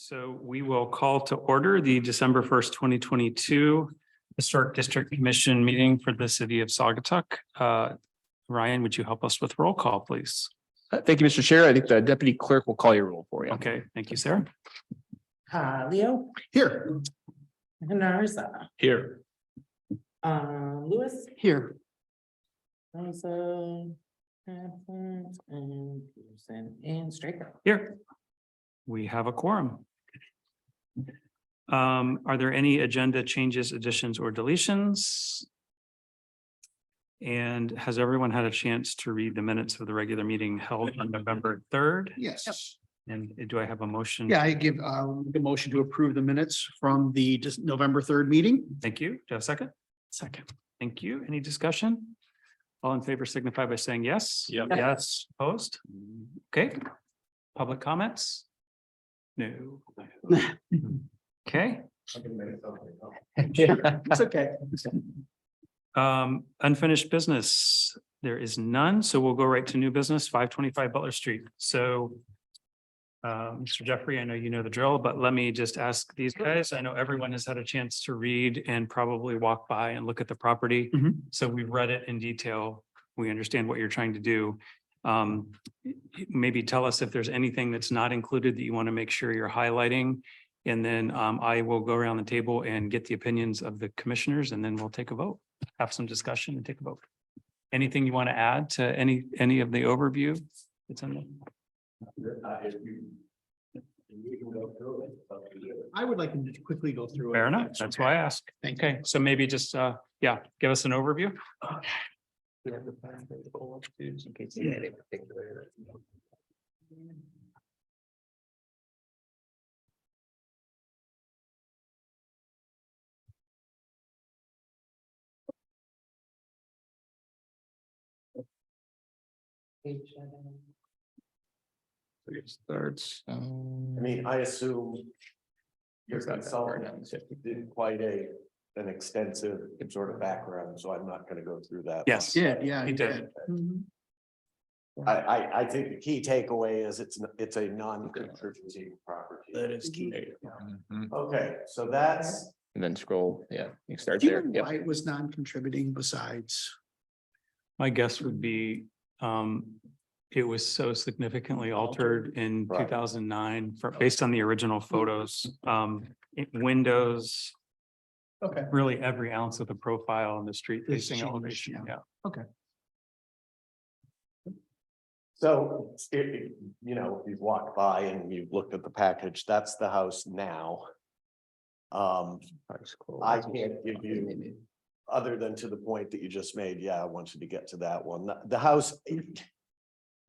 So we will call to order the December 1st, 2022 Historic District Commission meeting for the city of Saugatuck. Ryan, would you help us with roll call, please? Thank you, Mr. Chair. I think the deputy clerk will call your roll for you. Okay, thank you, Sarah. Leo, Here. Narza, Here. Lewis, Here. Rosa, absent, and Peterson and Straker. Here. We have a quorum. Are there any agenda changes, additions, or deletions? And has everyone had a chance to read the minutes of the regular meeting held on November 3rd? Yes. And do I have a motion? Yeah, I give the motion to approve the minutes from the November 3rd meeting. Thank you. Do I have a second? Second. Thank you. Any discussion? All in favor signify by saying yes. Yep. Yes, opposed? Okay. Public comments? No. Okay. It's okay. Unfinished business. There is none, so we'll go right to new business, 525 Butler Street. So Mr. Jeffrey, I know you know the drill, but let me just ask these guys. I know everyone has had a chance to read and probably walk by and look at the property. Mhm. So we've read it in detail. We understand what you're trying to do. Maybe tell us if there's anything that's not included that you want to make sure you're highlighting. And then I will go around the table and get the opinions of the commissioners, and then we'll take a vote, have some discussion and take a vote. Anything you want to add to any of the overview? It's on there. I would like to quickly go through it. Fair enough. That's why I asked. Thank you. Okay, so maybe just, yeah, give us an overview. It starts. I mean, I assume your consultant did quite an extensive sort of background, so I'm not gonna go through that. Yes. Yeah. He did. I think the key takeaway is it's a non-contributing property. That is key. Okay, so that's, And then scroll, yeah, you start Do you there. know Yep. why it was non-contributing besides? My guess would be, it was so significantly altered in Right. 2009 based on the original photos. Windows, Okay. really every ounce of the profile on the street It's facing changed, elevation. yeah. Yeah. so, you know, if you've walked by and you've looked at the package, that's the house now. I can't give you, other than to the point that you just made, yeah, I want you to get to that one. The house,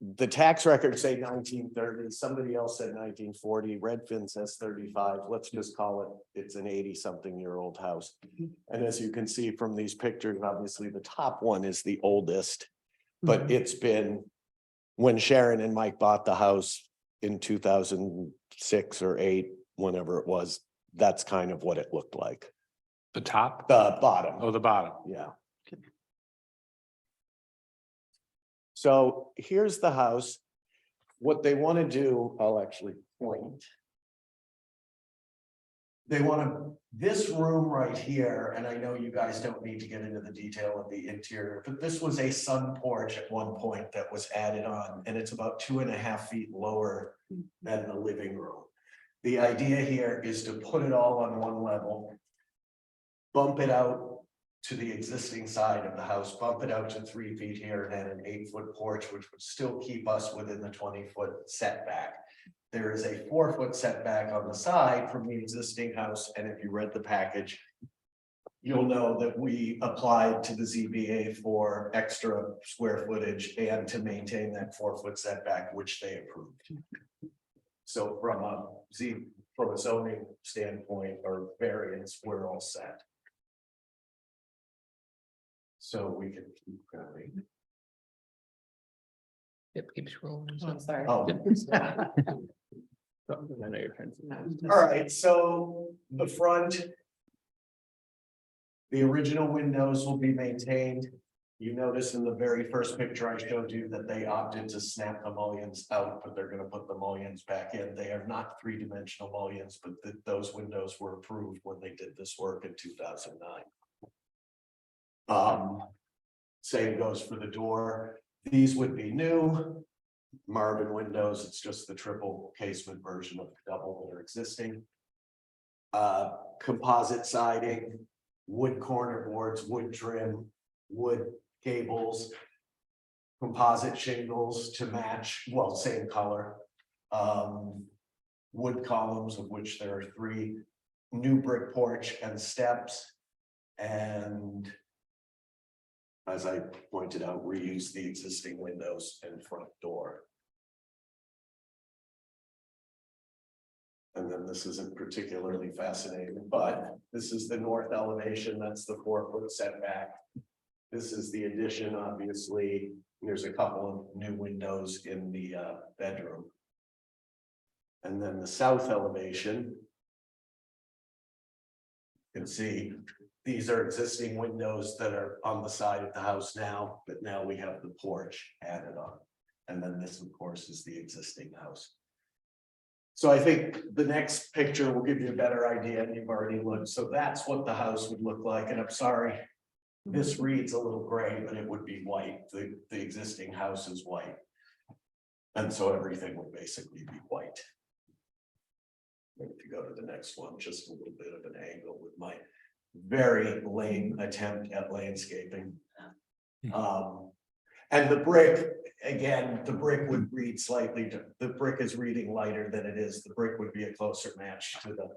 the tax records say 1930, somebody else said 1940, Redfin says 35. Let's just call it, it's an 80-something-year-old house. And as you can see from these pictures, obviously the top one is the oldest, but it's been, when Sharon and Mike bought the house in 2006 or 8, whenever it was, that's kind of what it looked like. The top? The bottom. Oh, the bottom. Yeah. So here's the house. What they want to do, I'll actually point. They want to, this room right here, and I know you guys don't need to get into the detail of the interior, but this was a sun porch at one point that was added on, and it's about 2.5 feet lower than the living room. The idea here is to put it all on one level, bump it out to the existing side of the house, bump it out to 3 feet here, and then an 8-foot porch, which would still keep us within the 20-foot setback. There is a 4-foot setback on the side from the existing house, and if you read the package, you'll know that we applied to the ZBA for extra square footage and to maintain that 4-foot setback, which they approved. So from a zoning standpoint or variance, we're all set. So we can keep going. Yep, keep scrolling. I'm sorry. Oh. I know you're trying to. All right, so the front. The original windows will be maintained. You notice in the very first picture I showed you that they opted to snap the mullions out, but they're gonna put the mullions back in. They are not three-dimensional mullions, but those windows were approved when they did this work in 2009. Same goes for the door. These would be new. Marvin windows, it's just the triple casement version of the double that are existing. Composite siding, wood corner boards, wood trim, wood gables. Composite shingles to match, well, same color. Wood columns, of which there are 3, new brick porch and steps. And as I pointed out, reuse the existing windows and front door. And then this isn't particularly fascinating, but this is the north elevation, that's the 4-foot setback. This is the addition, obviously. There's a couple of new windows in the bedroom. And then the south elevation. You can see these are existing windows that are on the side of the house now, but now we have the porch added on. And then this, of course, is the existing house. So I think the next picture will give you a better idea, and you've already looked. So that's what the house would look like. And I'm sorry, this reads a little gray, but it would be white. The existing house is white. And so everything would basically be white. If you go to the next one, just a little bit of an angle with my very lame attempt at landscaping. And the brick, again, the brick would read slightly, the brick is reading lighter than it is. The brick would be a closer match to the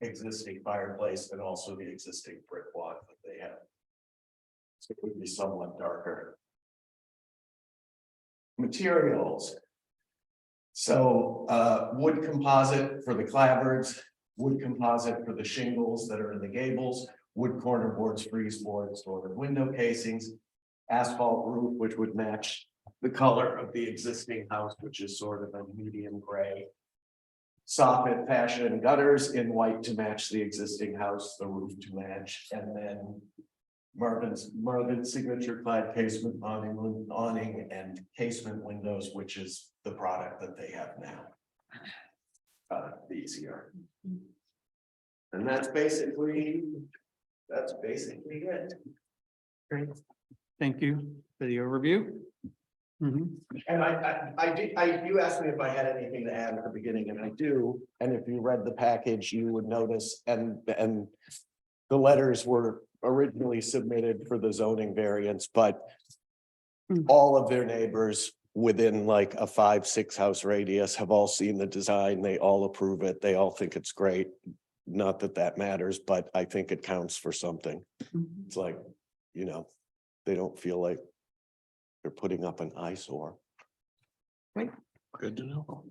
existing fireplace and also the existing brick walk that they have. So it would be somewhat darker. Materials. So wood composite for the clapboards, wood composite for the shingles that are in the gables, wood corner boards, freeze boards, or the window casings, asphalt roof, which would match the color of the existing house, which is sort of a medium gray. Soffit fashion gutters in white to match the existing house, the roof to match, and then Marvin's signature clad casement awning and casement windows, which is the product that they have now. Easier. And that's basically it. Great. Thank you for the overview. And you asked me if I had anything to add at the beginning, and I do. And if you read the package, you would notice, and the letters were originally submitted for the zoning variance, but all of their neighbors within like a 5-6 house radius have all seen the design. They all approve it. They all think it's great. Not that that matters, but I think it counts for something. It's like, you know, they don't feel like they're putting up an eyesore. Great. Good to know.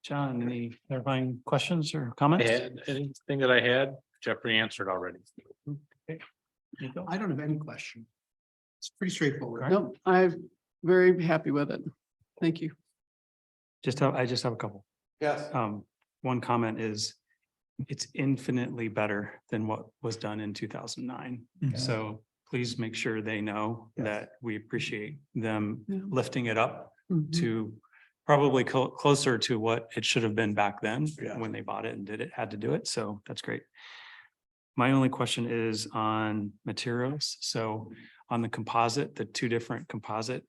John, any clarifying questions or comments? And anything that I had, Jeffrey answered already. Nico? I don't have any question. It's pretty straightforward. No, I'm very happy with it. Thank you. I just have a couple. Yes. One comment is it's infinitely better than what was done in 2009. So please make sure they know Yes. that we appreciate them Yeah. lifting it up Mhm. to probably closer to what it should have been back then Yeah. when they bought it and had to do it. So that's great. My only question is on materials. So on the composite, the 2 different composite,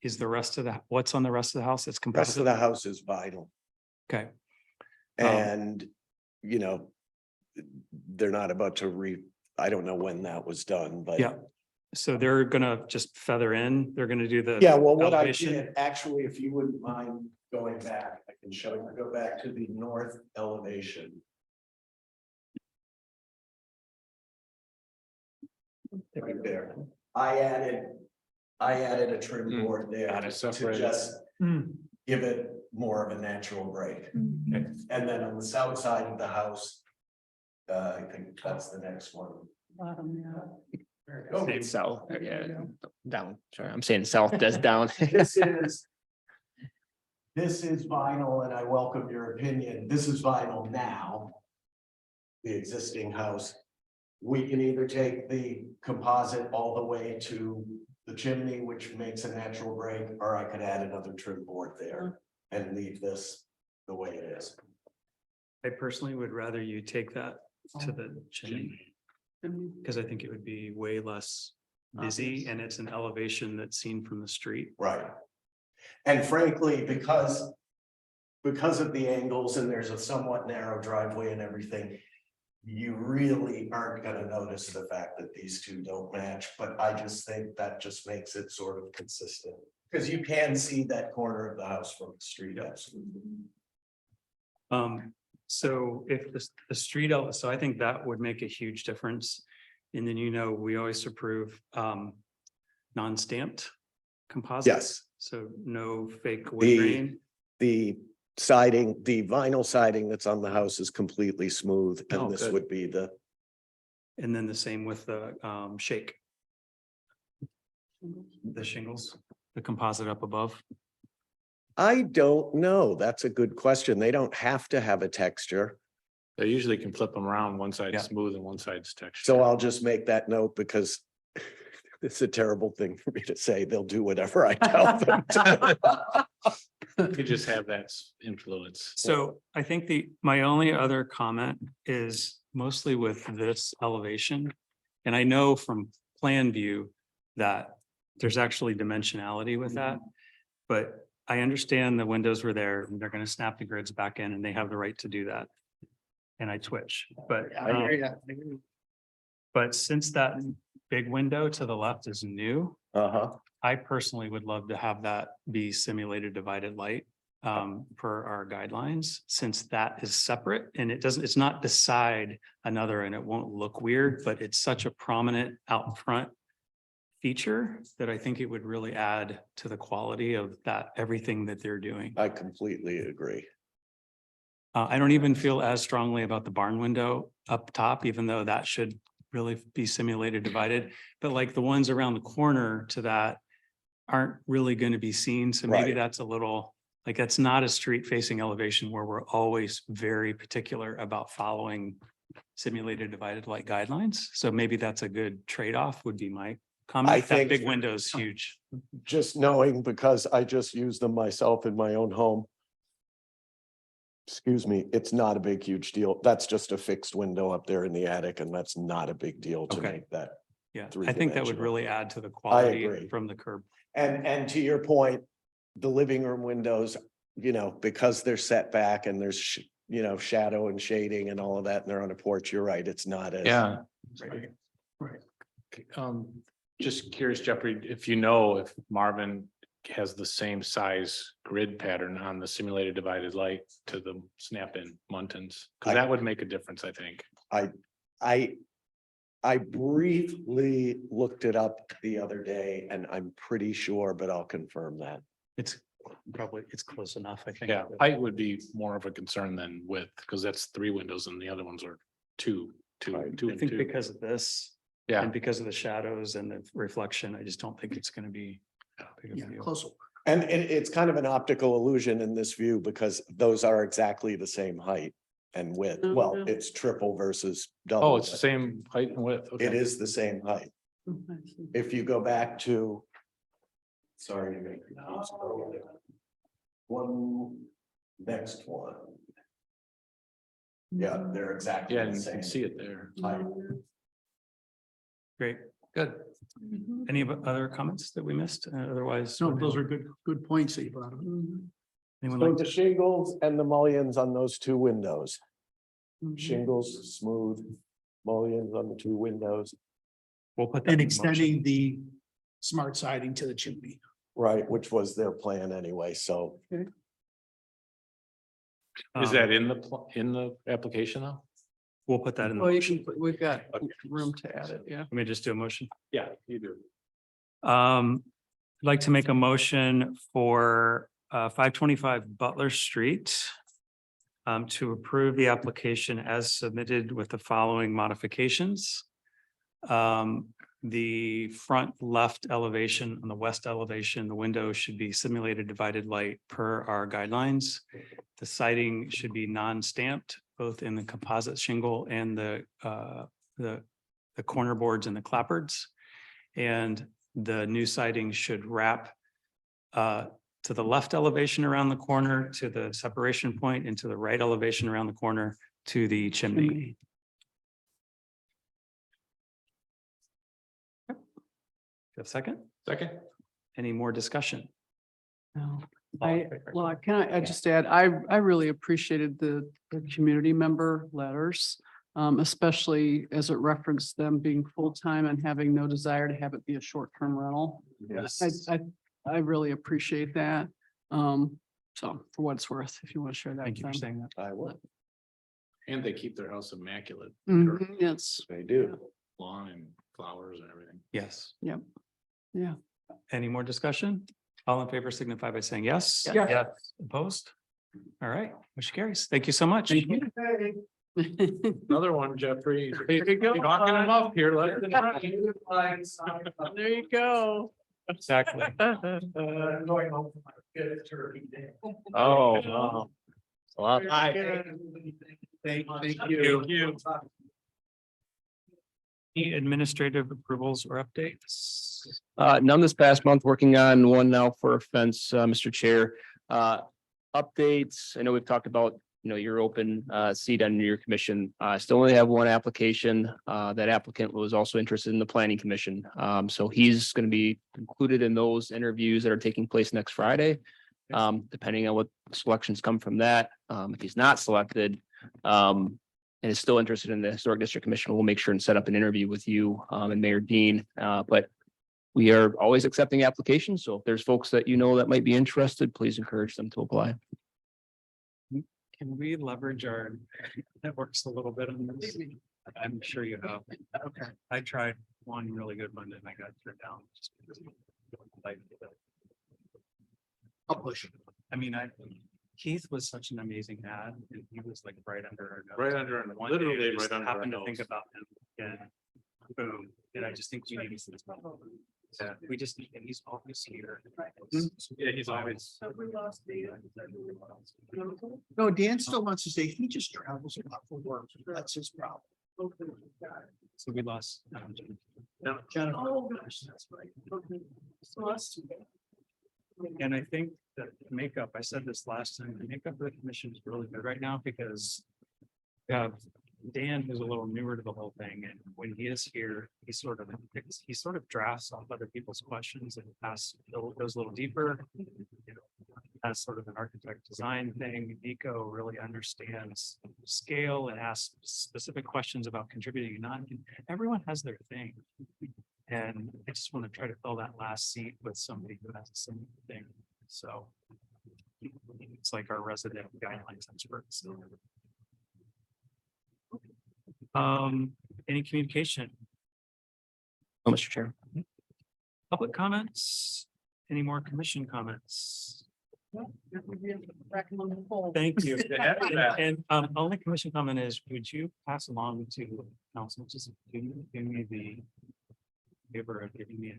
is the rest of what's on the rest of the house? It's Rest composite. of the house is vinyl. Okay. And, you know, they're not about to I don't know when that was done, but. Yeah. So they're gonna just feather in, they're gonna do the. Yeah, well, what I elevation. did, actually, if you wouldn't mind going back, I can show you, go back to the north elevation. Right there. I added a trim board there Got it to separated. just Hmm. give it more of a natural break. And then on the south side of the house, I think that's the next one. Saying south, yeah, down, sorry, I'm saying south, that's down. This is vinyl, and I welcome your opinion. This is vinyl now. The existing house. We can either take the composite all the way to the chimney, which makes a natural break, or I could add another trim board there and leave this the way it is. I personally would rather you take that to the chimney, because I think it would be way less busy Obvious. and it's an elevation that's seen from the street. Right. And frankly, because of the angles and there's a somewhat narrow driveway and everything, you really aren't gonna notice the fact that these two don't match, but I just think that just makes it sort of consistent. Because you can see that corner of the house from the street, absolutely. So if the street, so I think that would make a huge difference. And then, we always approve, non-stamped composite. Yes, So no fake wood The- grain. the siding, the vinyl siding that's on the house is completely smooth, Oh, and this good. would be the, And then the same with the, shake. The shingles, the composite up above. I don't know, that's a good question. They don't have to have a texture. They usually can flip them around. One Yeah. side's smooth and one side's textured. So I'll just make that note because it's a terrible thing for me to say. They'll do whatever I tell them to. You just have that influence. So I think my only other comment is mostly with this elevation. And I know from plan view that there's actually dimensionality with that. But I understand the windows were there and they're gonna snap the grids back in and they have the right to do that. And I twitch, but, but since that big window to the left is new, Uh-huh. I personally would love to have that be simulated divided light per our guidelines, since that is separate and it's not beside another and it won't look weird, but it's such a prominent out front feature that I think it would really add to the quality of that, everything that they're doing. I completely agree. I don't even feel as strongly about the barn window up top, even though that should really be simulated divided. But like the ones around the corner to that aren't really going to be seen. So maybe Right. that's a little, like, that's not a street facing elevation where we're always very particular about following simulated divided light guidelines. So maybe that's a good trade-off would be my I comment. That think- big window is huge. Just knowing because I just use them myself in my own home. Excuse me, it's not a big, huge deal. That's just a fixed window up there in the attic and that's not a big deal to Okay. make that. Yeah, I think that would three-dimensional. really add to the quality agree. from the curb. And to your point, the living room windows, because they're set back and there's, shadow and shading and all of that, and they're on a porch, you're right, it's not as. Yeah. Right. Just curious, Jeffrey, if Marvin has the same size grid pattern on the simulated divided light to the snap-in Muntins, because that would make a difference, I think. I briefly looked it up the other day and I'm pretty sure, but I'll confirm that. It's close enough, I think. Yeah, height would be more of a concern than width, because that's 3 windows and the other ones are two I and think 2. because of this. Yeah. And because of the shadows and the reflection, I just don't think it's gonna be. big of a Yeah, deal. close. And it's kind of an optical illusion in this view because those are exactly the same height and width. Oh, Well, yeah. it's triple versus double. Oh, it's the but same height and width. It Okay. is the same height. If you go back to. Sorry to make you. One, next one. Yeah, they're exactly Yeah, the and you same. can see it there. height. Great, good. Any other comments that we missed? Otherwise. No, those are good points that you brought up. Anyone So like the to- shingles and the mullions on those two windows, shingles, smooth, mullions on the two windows, We'll put that. And in motion. extending the smart siding to the chimney. right, which was their plan anyway, so. Is Um, that in the application though? We'll put that in. the Well, motion. we've got room to add it, yeah. Let me just do a motion. Yeah, you do. I'd like to make a motion for 525 Butler Street. To approve the application as submitted with the following modifications. The front left elevation on the west elevation, the window should be simulated divided light per our guidelines. The siding should be non-stamped, both in the composite shingle and the corner boards and the clapboards. And the new siding should wrap to the left elevation around the corner to the separation point and to the right elevation around the corner to the chimney. Chimney. Do you have a second? Second. Any more discussion? No. All in I, favor? well, can I just add, I really appreciated the community member letters. Especially as it referenced them being full-time and having no desire to have it be a short-term rental. Yes. I really appreciate that. So for what it's worth, if you want to share that. Thank you for with them. saying that. I will. And they keep their house immaculate, Mhm, yes, They do. lawn and flowers and everything. Yes. Yep. Yeah. Any more discussion? All in favor signify by saying yes. Yeah. Yes. Opposed? All right, motion carries. Thank you so much. Another one, Jeffrey. There you go. Knocking them up here. Let them run. There you go. Exactly. Going home for my fifth turkey day. Oh, wow. It's a lot. Thank you. Any administrative approvals or updates? None this past month, working on one now for a fence, Mr. Chair. Updates, I know we've talked about, your open seat on your commission. Still only have one application. That applicant was also interested in the planning commission. So he's going to be included in those interviews that are taking place next Friday. Depending on what selections come from that. If he's not selected, and is still interested in the Historic District Commission, we'll make sure and set up an interview with you and Mayor Dean. But we are always accepting applications. So if there's folks that that might be interested, please encourage them to apply. Can we leverage our networks a little bit on this? I'm sure you have. Okay. I tried one really good one and I got turned down. Just because I'll push it. I mean, Keith was such an amazing ad and he was like right under our nose. Right under our- One day I literally just right under our happened to think nose. about him and boom. And I just think we need to. Yeah, we just need, and he's always here. Yeah, he's always. No, Dan still wants to say he just travels a lot for work. That's his problem. So we lost. Jennifer. Oh, gosh, that's right. Okay. So that's too bad. And I think that the makeup, I said this last time, the makeup of the commission is really good right now because we have Dan, who's a little newer to the whole thing, and when he is here, he sort of drafts off other people's questions and goes a little deeper. As sort of an architect design thing, Nico really understands scale and asks specific questions about contributing and not. Everyone has their thing. And I just want to try to fill that last seat with somebody who has the same thing. So it's like our resident guidelines expert. So. Any communication, Oh, Mr. Chair. public comments, any more commission comments? Thank you. And only commission comment is, would you pass along to council, just give me the favor of giving me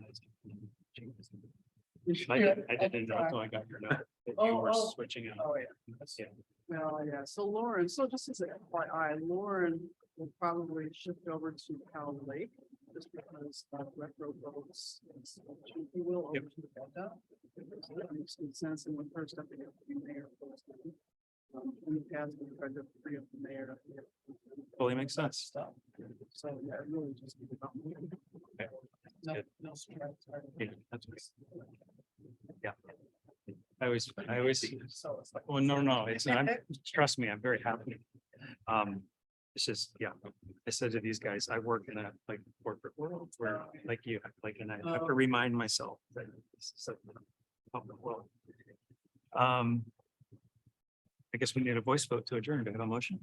I didn't know until I got your note that you were switching out. Oh, yeah. Well, yeah, so Lauren, so just as a FYI, Lauren will probably shift over to Cal Lake. Just because retro boats, if you will, over to the Delta. That makes good sense, and when first up again, the mayor. In the past, we tried to free up the mayor. Totally makes sense. Stuff. So, yeah, it really just. Okay. No, Good. no stress. Yeah, that's good. Yeah. I always, So it's like. well, no, it's not, trust me, I'm very happy. It's just, yeah, I said to these guys, I work in a like corporate world where like you, like, and I have to remind myself that this is a public world. I guess we need a voice vote to adjourn. Do I have a motion?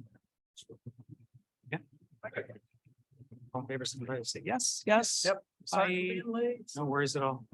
Yeah. All in favor, somebody say yes, yes. Yep. Bye. No worries at all.